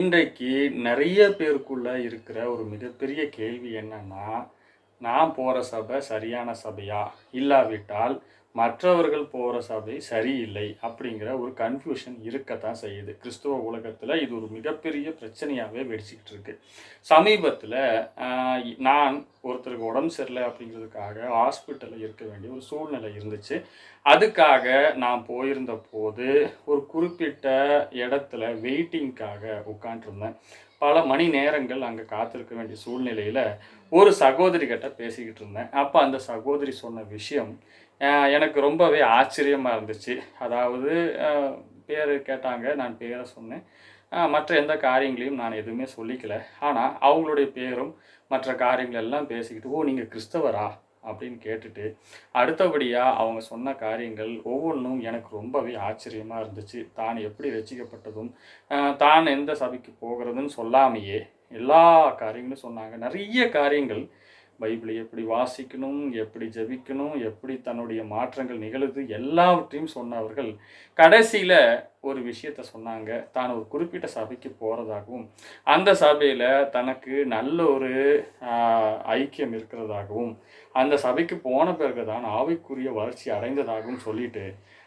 இன்றைக்கு நிறைய பேருக்குள்ள இருக்கிற ஒரு மிகப்பெரிய கேள்வி என்னன்னா, நான் போற சபை சரியான சபையா? இல்லாவிட்டால் மற்றவர்கள் போற சபை சரியில்லை அப்படிங்கிற ஒரு கன்ஃப்யூஷன் இருக்கத்தான் செய்யுது. கிறிஸ்துவ உலகத்துல இது ஒரு மிகப்பெரிய பிரச்சனையாவே வெடிச்சுக்கிட்டு இருக்கு. சமீபத்துல அ நான் ஒருத்தருக்கு உடம்பு சரியில்ல அப்படிங்கிறதுக்காக ஹாஸ்பிட்டல்ல இருக்க வேண்டிய ஒரு சூழ்நிலை இருந்துச்சு. அதுக்காக நான் போயிருந்தபோது, ஒரு குறிப்பிட்ட இடத்துல வெயிட்டிங்க்காக உட்காண்ட்ருந்தேன். பல மணி நேரங்கள் அங்க காத்திருக்க வேண்டிய சூழ்நிலையில, ஒரு சகோதரி கிட்ட பேசிக்கிட்டு இருந்தேன். அப்ப அந்த சகோதரி சொன்ன விஷயம், எனக்கு ரொம்பவே ஆச்சரியமா இருந்துச்சு. அதாவது அ பேரு கேட்டாங்க. நான் பேர சொன்னேன். மற்ற எந்த காரியங்களையும் நான் எதுவுமே சொல்லிக்கல. ஆனா, அவங்களுடைய பேரும், மற்ற காரியங்கள் எல்லாம் பேசிக்கிட்டு, "ஓ! நீங்க கிறிஸ்தவரா?" அப்படின்னு கேட்டுட்டு, அடுத்தபடியா அவங்க சொன்ன காரியங்கள் ஒவ்வொன்னும் எனக்கு ரொம்பவே ஆச்சரியமா இருந்துச்சு. தான் எப்படி ரட்சிக்கப்பட்டதும், தான் எந்த சபைக்கு போகிறதுன்னு சொல்லாமயே, எல்லா காரியங்களும் சொன்னாங்க. நெறைய காரியங்கள் பைபிளை எப்படி வாசிக்கணும், எப்படி ஜெபிக்கணும், எப்படி தன்னுடைய மாற்றங்கள் நிகழுது, எல்லாவற்றையும் சொன்னவர்கள், கடைசியில ஒரு விஷயத்த சொன்னாங்க. தான் ஒரு குறிப்பிட்ட சபைக்கு போறதாகவும், அந்த சபையில தனக்கு நல்ல ஒரு அ ஐக்கியம் இருக்கிறதாகவும், அந்த சபைக்கு போன பிறகு தான் ஆவிக்குரிய வளர்ச்சி அடைந்ததாகவும் சொல்லிட்டு,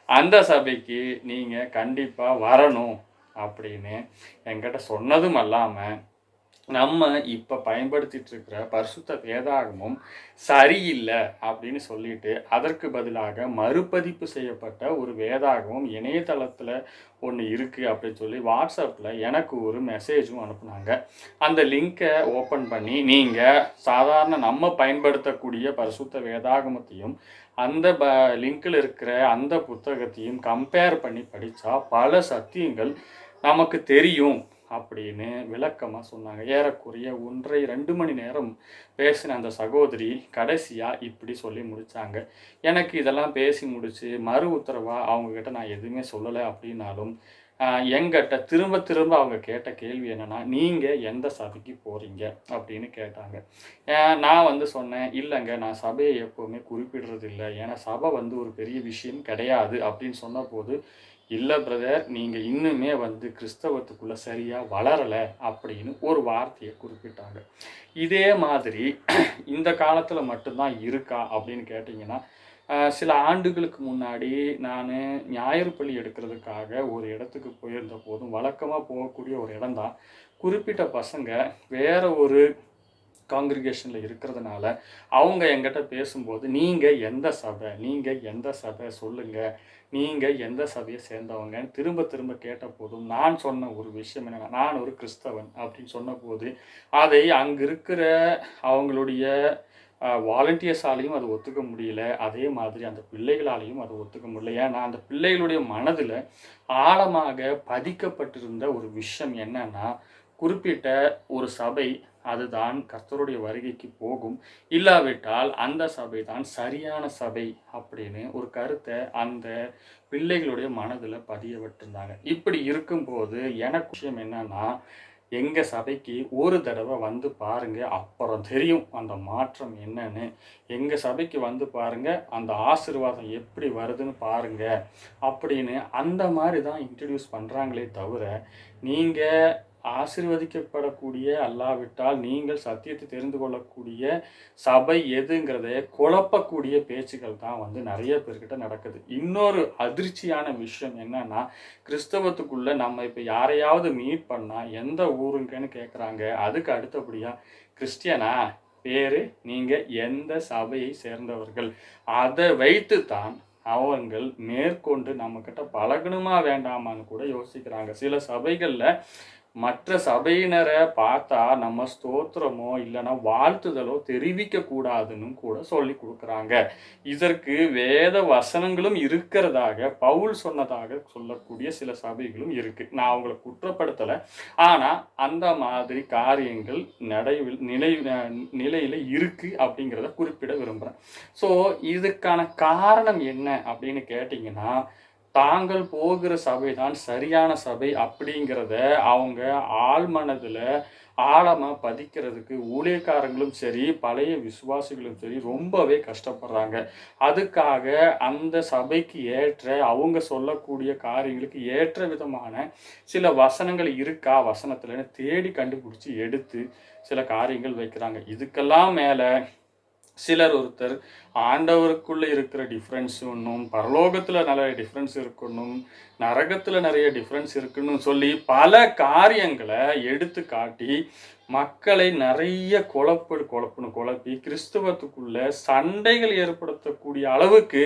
அந்த சபைக்கு நீங்க கண்டிப்பா வரணும் அப்படின்னு என்கிட்ட சொன்னதும் அல்லாம, நம்ம இப்ப பயன்படுத்திட்டு இருக்கிற பரிசுத்த வேதாகமும் சரியில்ல அப்படின்னு சொல்லிட்டு, அதற்கு பதிலாக மறுபதிப்பு செய்யப்பட்ட ஒரு வேதாகமும் இணையதளத்துல ஒண்ணு இருக்கு அப்படின்னு சொல்லி WhatsAppல எனக்கு ஒரு மெசேஜும் அனுப்புனாங்க. அந்த லிங்க ஓப்பன் பண்ணி, நீங்க சாதாரண நம்ம பயன்படுத்தக்கூடிய பரிசுத்த வேதாகமத்தையும், அந்த லிங்க்ல இருக்கிற அந்த புத்தகத்தையும் கம்பேர் பண்ணி படிச்சா, பல சத்தியங்கள் நமக்கு தெரியும் அப்படின்னு விளக்கமா சொன்னாங்க. ஏறக்குறைய 1 1/2, 2 மணி நேரம் பேசின அந்த சகோதரி கடைசியா இப்படி சொல்லி முடிச்சாங்க. எனக்கு இதெல்லாம் பேசி முடிச்சு, மறு உத்தரவா அவங்ககிட்ட நான் எதுவுமே சொல்லல அப்படின்னாலும், அ என்கிட்ட திரும்ப திரும்ப அவங்க கேட்ட கேள்வி என்னன்னா, "நீங்க எந்த சபைக்கு போறீங்க?" அப்படின்னு கேட்டாங்க. நான் வந்து சொன்னேன், "இல்லங்க, நான் சபைய எப்பவுமே குறிப்பிடுறதில்ல. ஏன்னா சபை வந்து ஒரு பெரிய விஷயம் கிடையாது." அப்படின்னு சொன்னபோது, "இல்ல பிரதர், நீங்க இன்னுமே வந்து கிறிஸ்தவத்துக்குள்ள சரியா வளரல." அப்படின்னு ஒரு வார்த்தைய குறிப்பிட்டாங்க. இதே மாதிரி இந்த காலத்துல மட்டும் தான் இருக்கா அப்படின்னு கேட்டீங்கன்னா, சில ஆண்டுகளுக்கு முன்னாடி நானு ஞாயிறு பள்ளி எடுக்கிறதுக்காக ஒரு இடத்துக்கு போயிருந்தபோதும், வழக்கமா போகக்கூடிய ஒரு இடம் தான். குறிப்பிட்ட பசங்க வேற ஒரு காங்கிரிகேஷன்ல இருக்கிறதுனால, அவங்க என்கிட்ட பேசும்போது, "நீங்க எந்த சபை? நீங்க எந்த சபை சொல்லுங்க. நீங்க எந்த சபைய சேர்ந்தவங்கன்னு?" திரும்ப திரும்ப கேட்டபோதும், நான் சொன்ன ஒரு விஷயம் என்னன்னா, "நான் ஒரு கிறிஸ்தவன்." அப்படின்னு சொன்னபோது, அதை அங்க இருக்கிற அவங்களுடைய வாலண்டியர்ஸாலயும் அத ஒத்துக்க முடியல. அதே மாதிரி அந்த பிள்ளைகளாலயும் அத ஒத்துக்க முடியல. ஏன்னா, அந்த பிள்ளைகளுடைய மனதில ஆழமாக பதிக்கப்பட்டிருந்த ஒரு விஷயம் என்னன்னா, குறிப்பிட்ட ஒரு சபை அதுதான் கர்த்தருடைய வருகைக்கு போகும். இல்லாவிட்டால் அந்த சபை தான் சரியான சபை அப்படின்னு ஒரு கருத்த அந்த பிள்ளைகளுடைய மனதில பதிய விட்டிருந்தாங்க. இப்படி இருக்கும்போது எனக்கு விஷயம் என்னன்னா, எங்க சபைக்கு ஒரு தடவ வந்து பாருங்க. அப்புறம் தெரியும் அந்த மாற்றம் என்னன்னு. எங்க சபைக்கு வந்து பாருங்க. அந்த ஆசீர்வாதம் எப்படி வருதுன்னு பாருங்க. அப்படின்னு அந்த மாரி தான் இன்ட்ரோடியூஸ் பண்றாங்களே தவிர, நீங்க ஆசீர்வதிக்கப்படக்கூடிய அல்லாவிட்டால், நீங்கள் சத்தியத்தை தெரிந்து கொள்ளக்கூடிய சபை எதுங்கிறத குழப்பக்கூடிய பேச்சுக்கள் தான் வந்து நெறைய பேர்கிட்ட நடக்குது. இன்னொரு அதிர்ச்சியான விஷயம் என்னன்னா, கிறிஸ்தவத்துக்குள்ள நம்ம இப்ப யாரையாவது மீட் பண்ணா, "எந்த ஊருங்கன்னு?" கேட்குறாங்க. அதுக்கு அடுத்தபடியா, "கிறிஸ்டியனா? பேரு? நீங்க எந்த சபையை சேர்ந்தவர்கள்?" அத வைத்து தான் அவங்கள் மேற்கொண்டு நம்மகிட்ட பழகணுமா வேண்டாமான்னு கூட யோசிக்கிறாங்க. சில சபைகள்ல மற்ற சபையினர பார்த்தா நம்ம ஸ்தோத்திரமோ, இல்லன்னா வாழ்த்துதலோ தெரிவிக்க கூடாதுன்னு கூட சொல்லிக் குடுக்குறாங்க. இதற்கு வேத வசனங்களும் இருக்கிறதாக பவுல் சொன்னதாக சொல்லக்கூடிய சில சபைகளும் இருக்கு. நான் அவங்கள குற்றப்படுத்தல. ஆனா, அந்த மாதிரி காரியங்கள் நிலையில இருக்கு அப்படிங்கிறத குறிப்பிட விரும்புறேன். ஸோ, இதுக்கான காரணம் என்ன அப்படின்னு கேட்டீங்கன்னா, தாங்கள் போகிற சபை தான் சரியான சபை அப்படிங்கிறத அவங்க ஆழ்மனதில ஆழமாக பதிக்கிறதுக்கு ஊழியக்காரங்களும் சரி, பழைய விசுவாசிகளும் சரி ரொம்பவே கஷ்டப்படுறாங்க. அதுக்காக அந்த சபைக்கு ஏற்ற, அவங்க சொல்லக்கூடிய காரியங்களுக்கு ஏற்ற விதமான சில வசனங்கள் இருக்கா வசனத்துலன்னு தேடி கண்டுபிடிச்சி எடுத்து சில காரியங்கள் வைக்கிறாங்க. இதுக்கெல்லாம் மேலே சிலர் ஒருத்தர் ஆண்டவருக்குள்ளே இருக்கிற டிஃப்ரென்ஸ் ஒன்றும், பரலோகத்தில் நிறைய டிஃப்ரென்ஸ் இருக்கணும், நரகத்தில் நிறைய டிஃப்ரென்ஸ் இருக்குன்னு சொல்லி பல காரியங்களை எடுத்து காட்டி மக்களை நிறைய குழப்பி கிறிஸ்துவத்துக்குள்ள சண்டைகள் ஏற்படுத்தக்கூடிய அளவுக்கு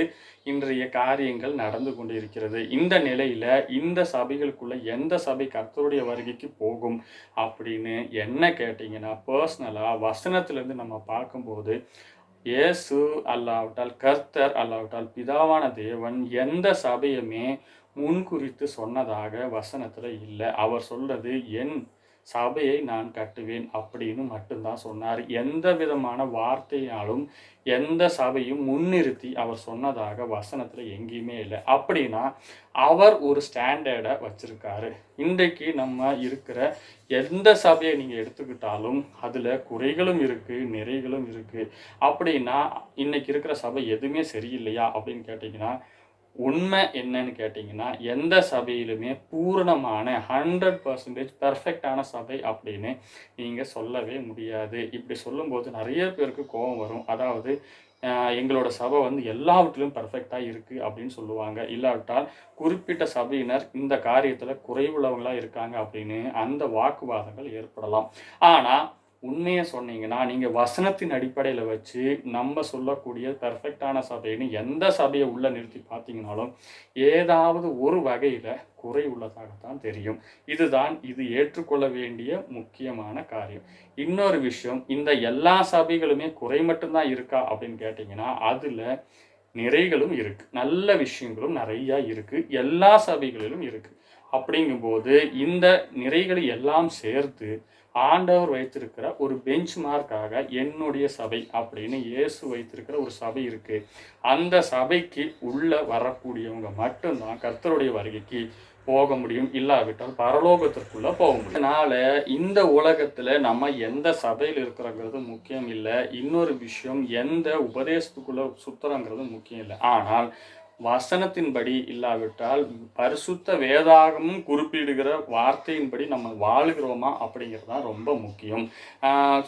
இன்றைய காரியங்கள் நடந்து கொண்டிருக்கிறது. இந்த நிலையில இந்த சபைகளுக்குள்ள எந்த சபை கர்த்தருடைய வருகைக்கு போகும் அப்படின்னு என்ன கேட்டிங்கன்னா, பர்சனலாக வசனத்திலேருந்து நம்ம பார்க்கும்போது இயேசு அல்லாவிட்டால் கர்த்தர் அல்லாவிட்டால் பிதாவான தேவன் எந்த சபையுமே முன்குறித்து சொன்னதாக வசனத்தில் இல்லை. அவர் சொல்றது என் சபையை நான் கட்டுவேன் அப்படின்னு மட்டும்தான் சொன்னார். எந்த விதமான வார்த்தையாலும் எந்த சபையும் முன்னிறுத்தி அவர் சொன்னதாக வசனத்தில் எங்கேயுமே இல்லை. அப்படின்னா அவர் ஒரு ஸ்டாண்டர்டை வச்சிருக்காரு. இன்றைக்கு நம்ம இருக்கிற எந்த சபையை நீங்கள் எடுத்துக்கிட்டாலும் அதில் குறைகளும் இருக்குது, நிறைகளும் இருக்குது. அப்படின்னா இன்னைக்கு இருக்கிற சபை எதுவுமே சரியில்லையா அப்படின்னு கேட்டிங்கன்னா, உண்மை என்னன்னு கேட்டிங்கன்னா, எந்த சபையிலுமே பூரணமான 100% பெர்ஃபெக்டான சபை அப்படின்னு நீங்கள் சொல்லவே முடியாது. இப்படி சொல்லும்போது நிறைய பேருக்கு கோபம் வரும். அதாவது எங்களோட சபை வந்து எல்லாவற்றிலும் பர்ஃபெக்டாக இருக்குது அப்படின்னு சொல்லுவாங்க. இல்லாவிட்டால் குறிப்பிட்ட சபையினர் இந்த காரியத்தில் குறைவுள்ளவங்களாக இருக்காங்க அப்படின்னு அந்த வாக்குவாதங்கள் ஏற்படலாம். ஆனால் உண்மையை சொன்னீங்கன்னா, நீங்கள் வசனத்தின் அடிப்படையில் வச்சு நம்ம சொல்லக்கூடிய பெர்ஃபெக்டான சபைன்னு எந்த சபையை உள்ளே நிறுத்தி பார்த்தீங்கனாலும் ஏதாவது ஒரு வகையில் குறை உள்ளதாகத்தான் தெரியும். இது ஏற்றுக்கொள்ள வேண்டிய முக்கியமான காரியம். இன்னொரு விஷயம், இந்த எல்லா சபைகளுமே குறை மட்டும்தான் இருக்கா அப்படின்னு கேட்டிங்கன்னா, அதில் நிறைகளும் இருக்குது, நல்ல விஷயங்களும் நிறையா இருக்குது, எல்லா சபைகளிலும் இருக்குது. அப்படிங்கும்போது இந்த நிறைகளை எல்லாம் சேர்த்து ஆண்டவர் வைத்திருக்கிற ஒரு பெஞ்ச் மார்க்காக என்னுடைய சபை அப்படின்னு இயேசு வைத்திருக்கிற ஒரு சபை இருக்குது. அந்த சபைக்கு உள்ளே வரக்கூடியவங்க மட்டும்தான் கர்த்தருடைய வருகைக்கு போக முடியும். இல்லாவிட்டால் பரலோகத்திற்குள்ளே போக முடியும். அதனால் இந்த உலகத்தில் நம்ம எந்த சபையில் இருக்கிறோங்கிறது முக்கியம் இல்லை. இன்னொரு விஷயம், எந்த உபதேசத்துக்குள்ளே சுற்றுறோங்கிறது முக்கியம் இல்லை. ஆனால் வசனத்தின்படி இல்லாவிட்டால் பரிசுத்த வேதாகமும் குறிப்பிடுகிற வார்த்தையின்படி நம்ம வாழுகிறோமா அப்படிங்கிறது தான் ரொம்ப முக்கியம்.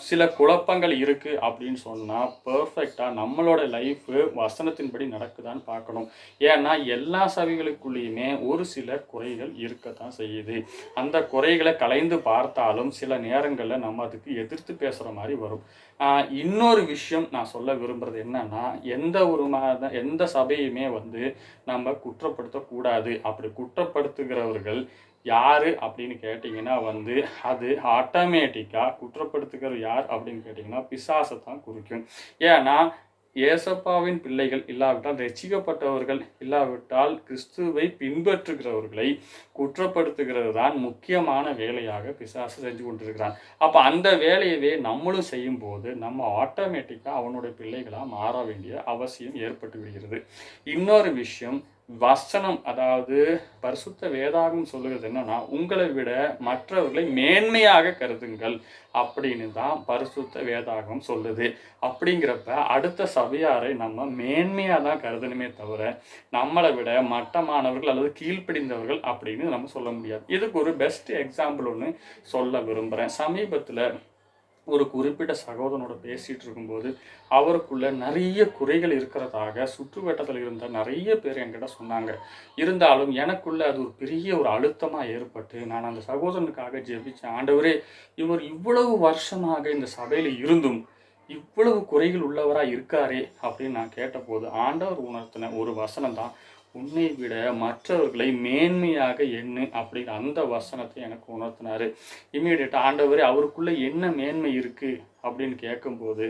சில குழப்பங்கள் இருக்குது அப்படின்னு சொன்னால் பர்ஃபெக்டாக நம்மளோட லைஃபு வசனத்தின்படி நடக்குதான்னு பார்க்கணும். ஏன்னா எல்லா சபைகளுக்குள்ளேயுமே ஒரு சில குறைகள் இருக்கத்தான் செய்யுது. அந்த குறைகளை கலைந்து பார்த்தாலும் சில நேரங்களில் நம்ம அதுக்கு எதிர்த்து பேசுகிற மாதிரி வரும். இன்னொரு விஷயம் நான் சொல்ல விரும்புகிறது என்னன்னா, எந்த சபையுமே வந்து நம்ம குற்றப்படுத்தக்கூடாது. அப்படி குற்றப்படுத்துகிறவர்கள் யார் அப்படின்னு கேட்டிங்கன்னா வந்து அது ஆட்டோமேட்டிக்காக குற்றப்படுத்துகிற யார் அப்படின்னு கேட்டிங்கன்னா பிசாசை தான் குறிக்கும். ஏன்னா ஏசப்பாவின் பிள்ளைகள் இல்லாவிட்டால் ரட்சிக்கப்பட்டவர்கள் இல்லாவிட்டால் கிறிஸ்துவை பின்பற்றுகிறவர்களை குற்றப்படுத்துகிறது தான் முக்கியமான வேலையாக பிசாசு செஞ்சு கொண்டிருக்கிறான். அப்போ அந்த வேலையவே நம்மளும் செய்யும்போது நம்ம ஆட்டோமேட்டிக்காக அவனுடைய பிள்ளைகளாக மாற வேண்டிய அவசியம் ஏற்பட்டு விடுகிறது. இன்னொரு விஷயம், வசனம் அதாவது பரிசுத்த வேதாகம் சொல்லுகிறது என்னன்னா, உங்களை விட மற்றவர்களை மேன்மையாக கருதுங்கள் அப்படின்னு தான் பரிசுத்த வேதாகம் சொல்லுது. அப்படிங்கிறப்ப அடுத்த சபையாரை நம்ம மேன்மையாக தான் கருதணுமே தவிர நம்மளை விட மட்டமானவர்கள் அல்லது கீழ்ப்படிந்தவர்கள் அப்படின்னு நம்ம சொல்ல முடியாது. இதுக்கு ஒரு பெஸ்ட் எக்ஸாம்பிள் ஒன்று சொல்ல விரும்புகிறேன். சமீபத்தில் ஒரு குறிப்பிட்ட சகோதரனோட பேசிகிட்டு இருக்கும்போது அவருக்குள்ள நிறைய குறைகள் இருக்கிறதாக சுற்று வட்டத்தில் இருந்த நிறைய பேர் என்கிட்ட சொன்னாங்க. இருந்தாலும் எனக்குள்ள அது ஒரு பெரிய ஒரு அழுத்தமாக ஏற்பட்டு நான் அந்த சகோதரனுக்காக ஜெபிச்சேன். ஆண்டவரே, இவர் இவ்வளவு வருஷமாக இந்த சபையில் இருந்தும் இவ்வளவு குறைகள் உள்ளவராக இருக்காரே அப்படின்னு நான் கேட்டபோது ஆண்டவர் உணர்த்தின ஒரு வசனம் தான், உன்னை விட மற்றவர்களை மேன்மையாக எண்ணு அப்படிங்கிற அந்த வசனத்தை எனக்கு உணர்த்தினார். இமீடியட்டாக ஆண்டவரே, அவருக்குள்ளே என்ன மேன்மை இருக்குது அப்படின்னு கேட்கும்போது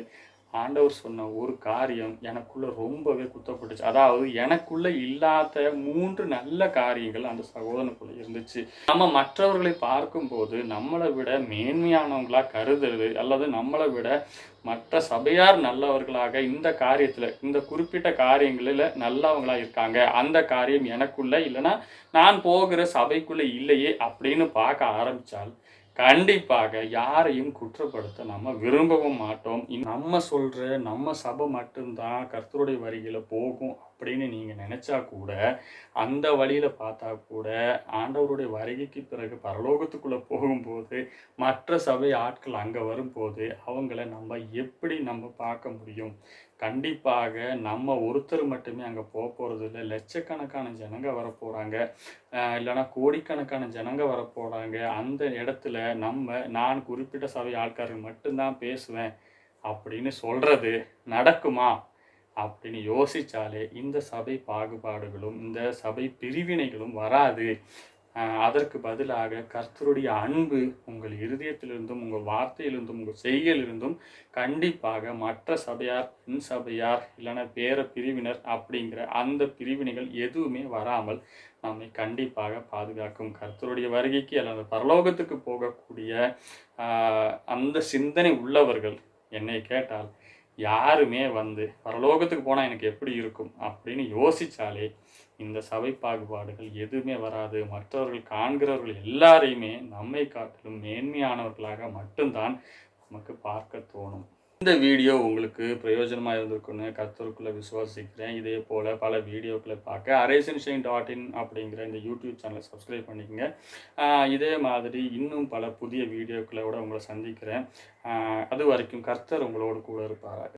ஆண்டவர் சொன்ன ஒரு காரியம் எனக்குள்ளே ரொம்பவே குத்தப்பட்டுச்சு. அதாவது எனக்குள்ளே இல்லாத 3 நல்ல காரியங்கள் அந்த சகோதரனுக்குள்ளே இருந்துச்சு. நம்ம மற்றவர்களை பார்க்கும்போது நம்மளை விட மேன்மையானவங்களாக கருதுறது அல்லது நம்மளை விட மற்ற சபையார் நல்லவர்களாக இந்த காரியத்தில் இந்த குறிப்பிட்ட காரியங்களில் நல்லவங்களாக இருக்காங்க, அந்த காரியம் எனக்குள்ளே இல்லைன்னா நான் போகிற சபைக்குள்ளே இல்லையே அப்படின்னு பார்க்க ஆரம்பித்தால் கண்டிப்பாக யாரையும் குற்றப்படுத்த நம்ம விரும்பவும் மாட்டோம். நம்ம சொல்ற நம்ம சபை மட்டும்தான் கர்த்தருடைய வழியில போகும் அப்படின்னு நீங்க நினைச்சா கூட, அந்த வழியில பார்த்தா கூட, ஆண்டவருடைய வருகைக்கு பிறகு பரலோகத்துக்குள்ள போகும்போது, மற்ற சபை ஆட்கள் அங்க வரும்போது, அவங்கள நம்ம எப்படி நம்ம பார்க்க முடியும்? கண்டிப்பாக நம்ம ஒருத்தர் மட்டுமே அங்க போப்போறதில்ல. லட்சக்கணக்கான ஜனங்க வரப்போறாங்க. இல்லன்னா கோடிக்கணக்கான ஜனங்க வரப்போறாங்க. அந்த இடத்துல நான் குறிப்பிட்ட சபை ஆட்காரர்கள் மட்டும் தான் பேசுவேன் அப்படின்னு சொல்றது நடக்குமா? அப்படின்னு யோசிச்சாலே இந்த சபை பாகுபாடுகளும், இந்த சபை பிரிவினைகளும் வராது. அதற்கு பதிலாக கர்த்தருடைய அன்பு உங்கள் இருதயத்திலிருந்தும், உங்கள் வார்த்தையிலிருந்தும், உங்கள் செய்கையிலிருந்தும் கண்டிப்பாக மற்ற சபையார், பின் சபையார், இல்லைன்னா வேற பிரிவினர் அப்படிங்கிற அந்த பிரிவினைகள் எதுவுமே வராமல் நம்மை கண்டிப்பாக பாதுகாக்கும். கர்த்தருடைய வருகைக்கு அல்லது பரலோகத்துக்கு போகக்கூடிய அந்த சிந்தனை உள்ளவர்கள் என்னை கேட்டால் யாருமே வந்து பரலோகத்துக்கு போனால் எனக்கு எப்படி இருக்கும் அப்படின்னு யோசித்தாலே இந்த சபை பாகுபாடுகள் எதுவுமே வராது. மற்றவர்கள் காண்கிறவர்கள் எல்லாரையுமே நம்மை காட்டிலும் மேன்மையானவர்களாக மட்டும்தான் நமக்கு பார்க்க தோணும். இந்த வீடியோ உங்களுக்கு பிரயோஜனமாக இருந்திருக்குன்னு கர்த்தருக்குள்ள விசுவாசிக்கிறேன். இதே போல் பல வீடியோக்களை பார்க்க அரேசன்ஷைன்.in அப்படிங்கிற இந்த யூடியூப் சேனலை சப்ஸ்கிரைப் பண்ணிக்கோங்க. இதே மாதிரி இன்னும் பல புதிய வீடியோக்களோட உங்களை சந்திக்கிறேன். அது வரைக்கும் கர்த்தர் உங்களோடு கூட இருப்பாராக.